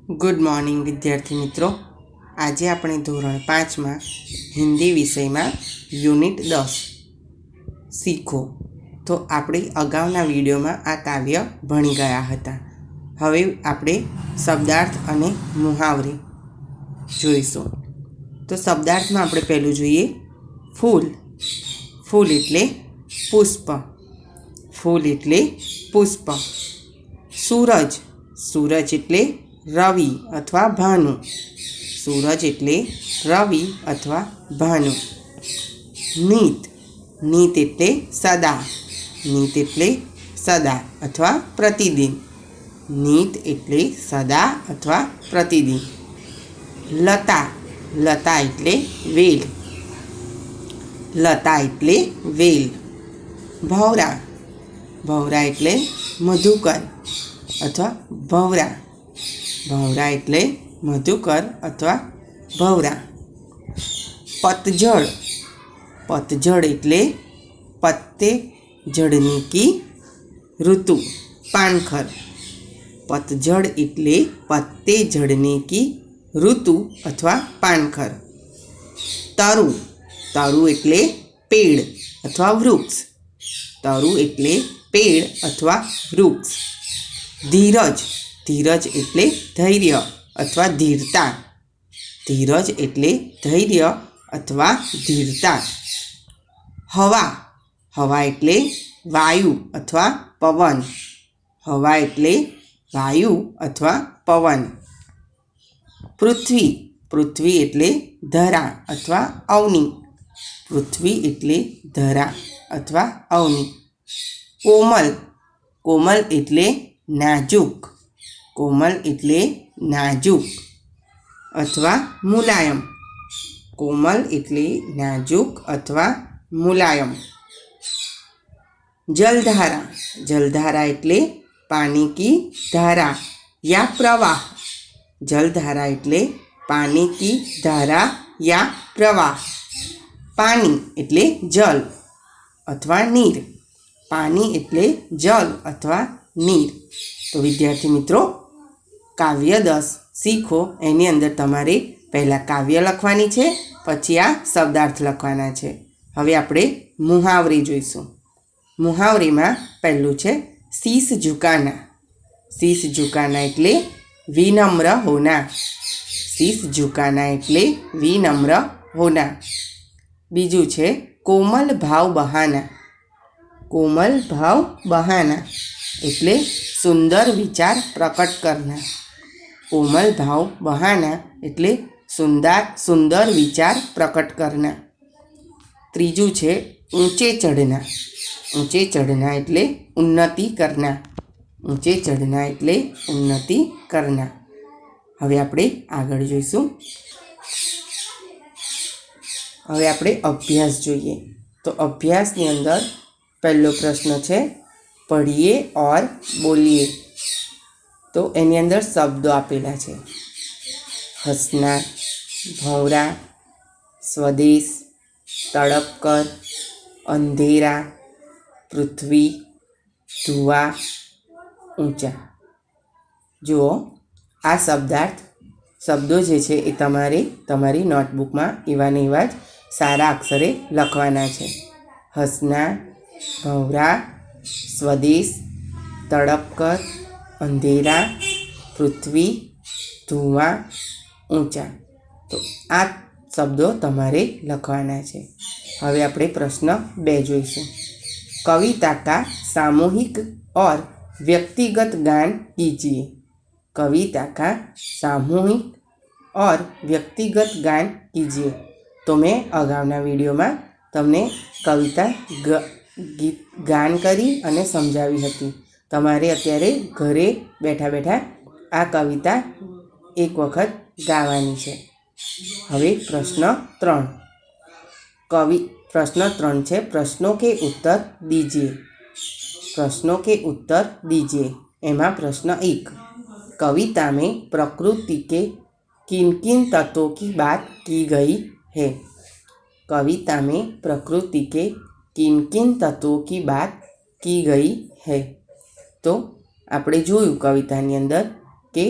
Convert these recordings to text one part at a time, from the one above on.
Good morning વિદ્યાર્થી મિત્રો। આજે આપણે ધોરણ 5માં હિન્દી વિષયમાં યુનિટ 10 શીખો। તો આપણે અગાઉના વિડીયોમાં આ કાવ્ય ભણી ગયા હતા। હવે આપણે શબ્દાર્થ અને મુહાવરે જોઈશું। તો શબ્દાર્થમાં આપણે પહેલું જોઈએ ફૂલ। ફૂલ એટલે પુષ્પ। ફૂલ એટલે પુષ્પ। સૂરજ। સૂરજ એટલે રવિ अथवा भानु। सूरज एटले रवि अथवा भानु। नीत। नीत एटले सदा। नीत एटले सदा अथवा प्रतिदिन। नीत एटले सदा अथवा प्रतिदिन। लता। लता एटले वेल। लता एटले वेल। भवरा। भवरा एटले मधुकर अथवा भवरा। भवरा एटले मधुकर अथवा भवरा। पतझड़। पतझड़ एटले पत्ते झड़ने की ऋतु। पानखर। पतझड़ एटले पत्ते झड़ने की ऋतु अथवा पानखर। तरु। तरु एटले पेड़ अथवा वृक्ष। तरु एटले पेड़ अथवा वृक्ष। धीरज। धीरज एटले धैर्य अथवा धीरता। धीरज एटले धैर्य अथवा धीरता। हवा। हवा एटले वायु अथवा पवन। हवा एटले वायु अथवा पवन। पृथ्वी। पृथ्वी एटले धरा अथवा अवनी। पृथ्वी एटले धरा अथवा अवनी। कोमल। कोमल एटले नाजुक। कोमल एटले नाजुक अथवा मुलायम। कोमल एटले नाजुक अथवा मुलायम। जलधारा। जलधारा एटले पानी की धारा या प्रवाह। जलधारा एटले पानी की धारा या प्रवाह। पानी एटले जल अथवा नीर। पानी एटले जल अथवा नीर। तो विद्यार्थी मित्रों काव्य 10 सीखो एनी अंदर तमारे पहला काव्य लखवानी छे पछी आ शब्दार्थ लखवाना छे। हवे आपणे मुहावरे जोईशुं। मुहावरे में पहलू छे शीश झुकाना। शीश झुकाना एटले विनम्र होना। शीश झुकाना एटले विनम्र होना। बीजू छे कोमल भाव बहाना। कोमल भाव बहाना एटले सुंदर विचार प्रकट करना। कोमल भाव बहाना एटले सुंदर विचार प्रकट करना। त्रीजू छे ऊंचे चढ़ना। ऊंचे चढ़ना एटले उन्नति करना। ऊंचे चढ़ना एटले उन्नति करना। हवे आपणे आगळ जोईशुं। हवे आपणे अभ्यास जोईए। तो अभ्यासनी अंदर पहलो प्रश्न छे पढ़िए और बोलिए। तो एनी अंदर शब्दों आपेला छे हसना, भंवरा, स्वदेश, तड़पकर, अंधेरा, पृथ्वी, धुआ, ऊंचा। जुओ आ शब्दार्थ शब्दों जे छे ए तमारे तमारी नोटबुक में एवा ने एवा ज सारा अक्षरे लखवाना छे। हसना, भंवरा, स्वदेश, तड़पकर, अंधेरा, पृथ्वी, धुआं, ऊंचा। तो आ शब्दों तमारे लखवाना छे। हवे आपणे प्रश्न 2 जोईशुं। कविता का सामूहिक और व्यक्तिगत गान कीजिए। कविता का सामूहिक और व्यक्तिगत गान कीजिए। तो मैं अगाउना विडियो में तमने कविता गीत गान करी अने समझावी हती। तमारे अत्यारे घरे बैठा बैठा आ कविता एक वखत गावानी छे। हवे प्रश्न 3। प्रश्न 3 छे प्रश्नों के उत्तर दीजिए। प्रश्नों के उत्तर दीजिए। एमा प्रश्न 1 कविता में प्रकृति के किन किन तत्वों की बात की गई है। कविता में प्रकृति के किन किन तत्वों की बात की गई है। तो आपणे जोयुं कवितानी अंदर के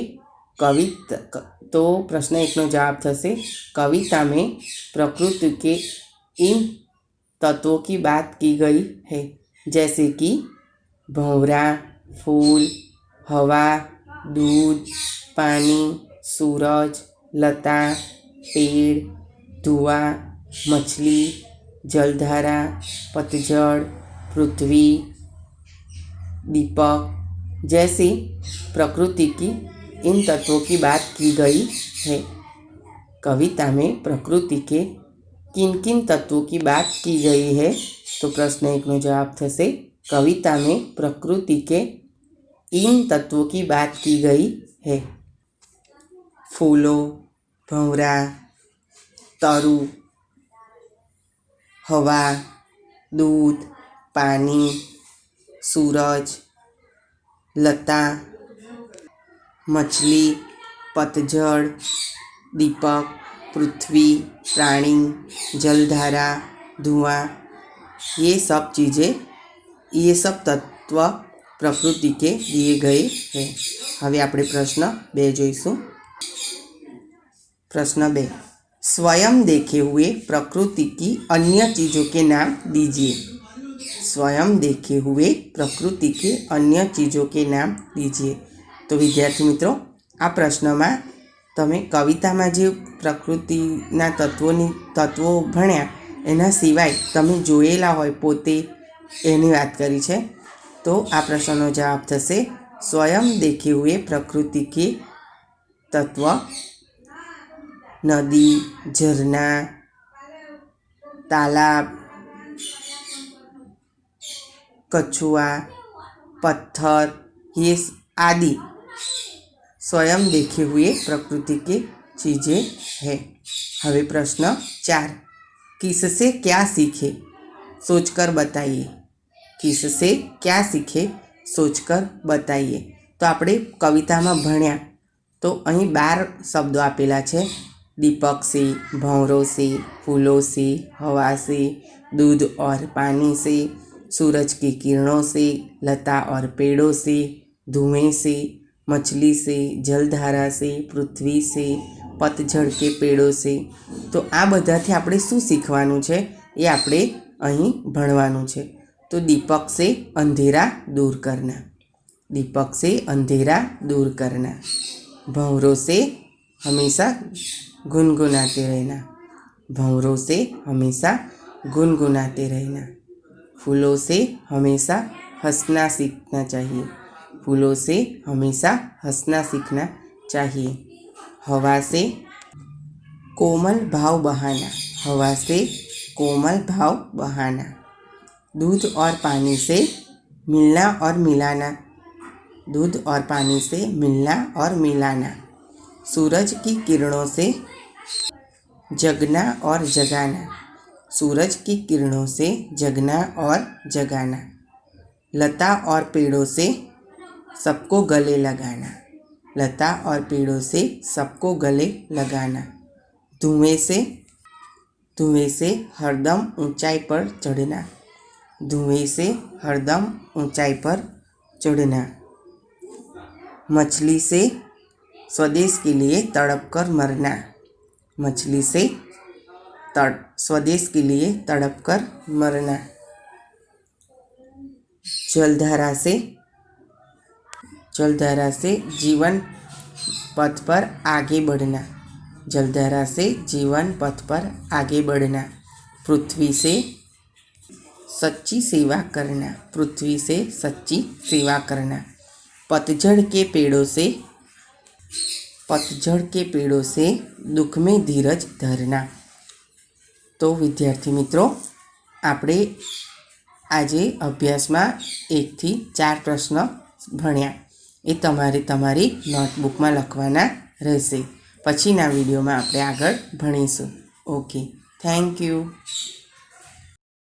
तो प्रश्न एक नो जवाब थसे कविता में प्रकृति के इन तत्वों की बात की गई है, जैसे कि भंवरा, फूल, हवा, दूध, पानी, सूरज, लता, पेड़, धुआं, मछली, जलधारा, पतझड़, पृथ्वी, दीपक जैसी प्रकृति की इन तत्वों की बात की गई है। कविता में प्रकृति के किन किन तत्वों की बात की गई है? तो प्रश्न एक नो जवाब थसे कविता में प्रकृति के इन तत्वों की बात की गई है। फूलों, भंवरा, तरु, हवा, दूध, पानी, सूरज, लता, मछली, पतझड़, दीपक, पृथ्वी, प्राणी, जलधारा, धुआं, ये सब तत्व प्रकृति के दिए गए हैं। हवे આપણે प्रश्न 2 જોઈશું। प्रश्न 2, स्वयं देखे हुए प्रकृति की अन्य चीज़ों के नाम दीजिए। स्वयं देखे हुए प्रकृति के अन्य चीज़ों के नाम दीजिए। तो विद्यार्थी मित्रों, आ प्रश्न में तमे कविता में जो प्रकृतिना तत्वों भण्या एना सिवाय तमे जोयेला होय पोते एनी वात करी छे। तो आ प्रश्ननो जवाब थशे स्वयं देखे हुए प्रकृति के तत्व नदी, झरना, तालाब, कछुआ, पत्थर, ये आदि स्वयं देखे हुए प्रकृति की चीज़ें हैं। हवे प्रश्न 4, किससे क्या सीखे सोचकर बताइए। किससे क्या सीखे सोचकर बताइए। तो આપણે कविताમાં ભણ્યા तो અહીં 12 શબ્દો આપેલા છે। दीपक से, भंवरों से, फूलों से, हवा से, दूध और पानी से, सूरज की किरणों से, लता और पेड़ों से, धुएं से, मछली से, जलधारा से, पृथ्वी से, पतझड़ के पेड़ों से। तो आ बधाथी આપણે શું શીખવાનું છે એ આપણે અહીં ભણવાનું છે। तो दीपक से अंधेरा दूर करना, दीपक से अंधेरा दूर करना। भंवरों से हमेशा गुनगुनाते रहना, भंवरों से हमेशा गुनगुनाते रहना। फूलों से हमेशा हंसना सीखना चाहिए, फूलों से हमेशा हंसना सीखना चाहिए। हवा से कोमल भाव बहाना, हवा से कोमल भाव बहाना। दूध और पानी से मिलना और मिलाना, दूध और पानी से मिलना और मिलाना। सूरज की किरणों से जगना और जगाना, सूरज की किरणों से जगना और जगाना। लता और पेड़ों से सबको गले लगाना, लता और पेड़ों से सबको गले लगाना। धुएं से हरदम ऊंचाई पर चढ़ना, धुएं से हरदम ऊंचाई पर चढ़ना। मछली से स्वदेश के लिए तड़प कर मरना, मछली से स्वदेश के लिए तड़प कर मरना। जलधारा से जीवन पथ पर आगे बढ़ना, जलधारा से जीवन पथ पर आगे बढ़ना। पृथ्वी से सच्ची सेवा करना, पृथ्वी से सच्ची सेवा करना। पतझड़ के पेड़ों से दुख में धीरज धरना। तो विद्यार्थी मित्रों, આપણે આજે અભ્યાસમાં 1 થી 4 પ્રશ્ન ભણ્યા। એ તમારી નોટબુકમાં લખવાના રહેશે। પછીના વિડીયોમાં આપણે આગળ ભણીશું। Okay, thank you.